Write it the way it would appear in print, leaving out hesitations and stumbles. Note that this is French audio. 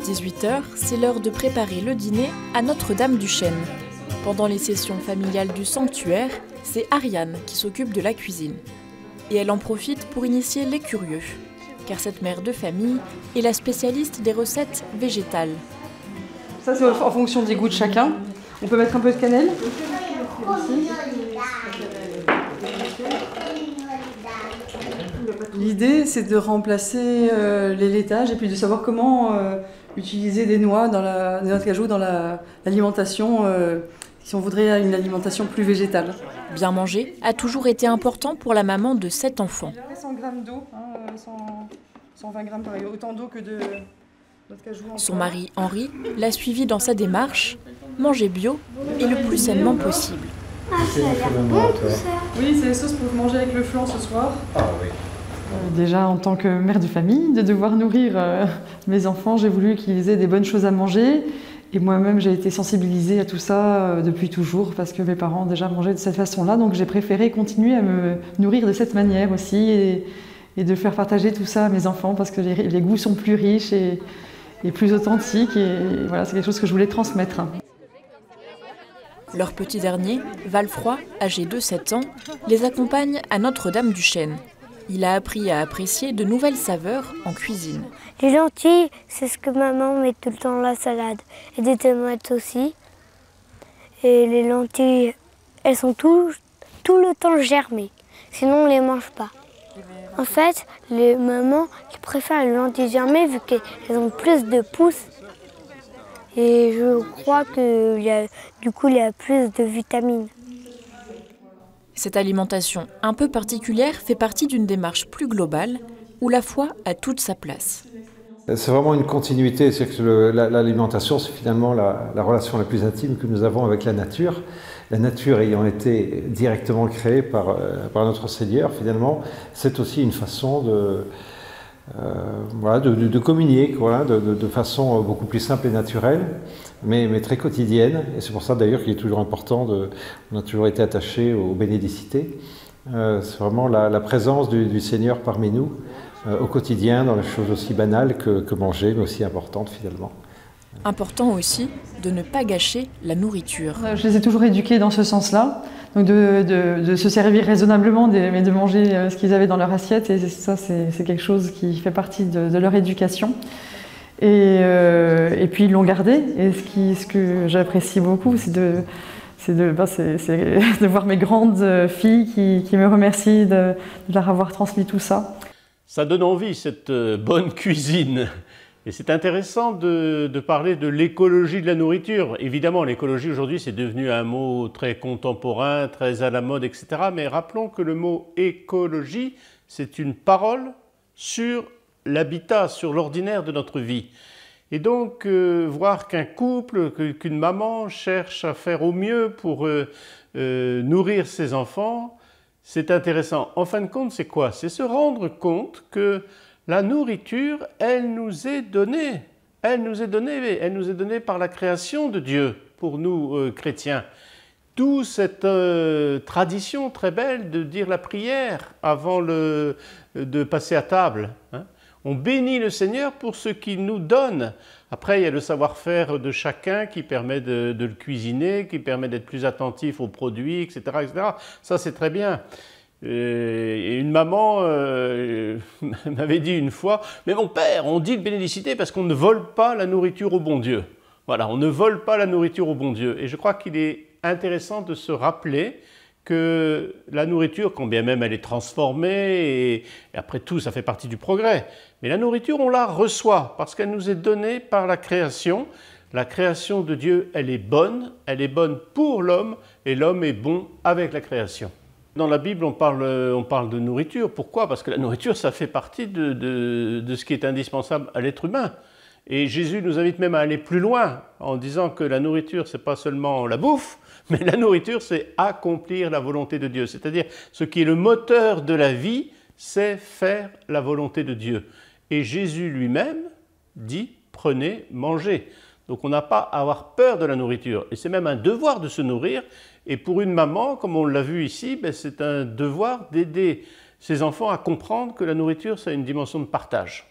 18 h, c'est l'heure de préparer le dîner à Notre-Dame-du-Chêne. Pendant les sessions familiales du sanctuaire, c'est Ariane qui s'occupe de la cuisine. Et elle en profite pour initier les curieux, car cette mère de famille est la spécialiste des recettes végétales. Ça, c'est en fonction des goûts de chacun. On peut mettre un peu de cannelle. L'idée, c'est de remplacer les laitages et puis de savoir comment utiliser des noix, des noix de cajou dans l'alimentation, si on voudrait une alimentation plus végétale. Bien manger a toujours été important pour la maman de 7 enfants. 100 g d'eau, 120 g pareil, autant d'eau que de noix de cajou. Son mari Henri l'a suivi dans sa démarche, manger bio et le plus sainement possible. Ah, ça a l'air bon tout ça. Oui, c'est les sauces pour manger avec le flan ce soir. Ah oui. Déjà, en tant que mère de famille, de devoir nourrir mes enfants, j'ai voulu qu'ils aient des bonnes choses à manger. Et moi-même, j'ai été sensibilisée à tout ça depuis toujours, parce que mes parents déjà mangeaient de cette façon-là. Donc j'ai préféré continuer à me nourrir de cette manière aussi, et de faire partager tout ça à mes enfants, parce que les goûts sont plus riches et plus authentiques. Et voilà, c'est quelque chose que je voulais transmettre. Leur petit dernier, Valfroy, âgé de 7 ans, les accompagne à Notre-Dame-du-Chêne. Il a appris à apprécier de nouvelles saveurs en cuisine. Les lentilles, c'est ce que maman met tout le temps dans la salade. Et des tomates aussi. Et les lentilles, elles sont tout le temps germées. Sinon, on ne les mange pas. En fait, les mamans qui préfèrent les lentilles germées vu qu'elles ont plus de pouces. Et je crois qu'il y a plus de vitamines. Cette alimentation un peu particulière fait partie d'une démarche plus globale où la foi a toute sa place. C'est vraiment une continuité, c'est que l'alimentation, c'est finalement la relation la plus intime que nous avons avec la nature. La nature ayant été directement créée par notre Seigneur, finalement, c'est aussi une façon de communier, de façon beaucoup plus simple et naturelle, mais très quotidienne. Et c'est pour ça d'ailleurs qu'il est toujours important, on a toujours été attaché aux bénédicités. C'est vraiment la présence du Seigneur parmi nous, au quotidien, dans les choses aussi banales que manger, mais aussi importantes finalement. Important aussi de ne pas gâcher la nourriture. Je les ai toujours éduqués dans ce sens-là, donc de se servir raisonnablement, mais de manger ce qu'ils avaient dans leur assiette, et ça c'est quelque chose qui fait partie de leur éducation. Et puis ils l'ont gardé, et ce que j'apprécie beaucoup, c'est de voir mes grandes filles qui me remercient de leur avoir transmis tout ça. Ça donne envie, cette bonne cuisine. Et c'est intéressant de parler de l'écologie de la nourriture. Évidemment, l'écologie aujourd'hui, c'est devenu un mot très contemporain, très à la mode, etc. Mais rappelons que le mot écologie, c'est une parole sur l'habitat, sur l'ordinaire de notre vie. Et donc, voir qu'un couple, qu'une maman cherche à faire au mieux pour nourrir ses enfants, c'est intéressant. En fin de compte, c'est quoi? C'est se rendre compte que la nourriture, elle nous est donnée. Elle nous est donnée par la création de Dieu, pour nous chrétiens. D'où cette tradition très belle de dire la prière avant de passer à table. Hein. On bénit le Seigneur pour ce qu'il nous donne. Après, il y a le savoir-faire de chacun qui permet de le cuisiner, qui permet d'être plus attentif aux produits, etc. etc. Ça, c'est très bien. Et une maman m'avait dit une fois, « Mais mon père, on dit de bénédicité parce qu'on ne vole pas la nourriture au bon Dieu. » Voilà, on ne vole pas la nourriture au bon Dieu. Et je crois qu'il est intéressant de se rappeler que la nourriture, quand bien même elle est transformée, et après tout, ça fait partie du progrès, mais la nourriture, on la reçoit parce qu'elle nous est donnée par la création. La création de Dieu, elle est bonne pour l'homme, et l'homme est bon avec la création. Dans la Bible, on parle de nourriture. Pourquoi? Parce que la nourriture, ça fait partie de ce qui est indispensable à l'être humain. Et Jésus nous invite même à aller plus loin en disant que la nourriture, c'est pas seulement la bouffe, mais la nourriture, c'est accomplir la volonté de Dieu. C'est-à-dire, ce qui est le moteur de la vie, c'est faire la volonté de Dieu. Et Jésus lui-même dit, prenez, mangez. Donc on n'a pas à avoir peur de la nourriture. Et c'est même un devoir de se nourrir. Et pour une maman, comme on l'a vu ici, c'est un devoir d'aider ses enfants à comprendre que la nourriture, c'est une dimension de partage.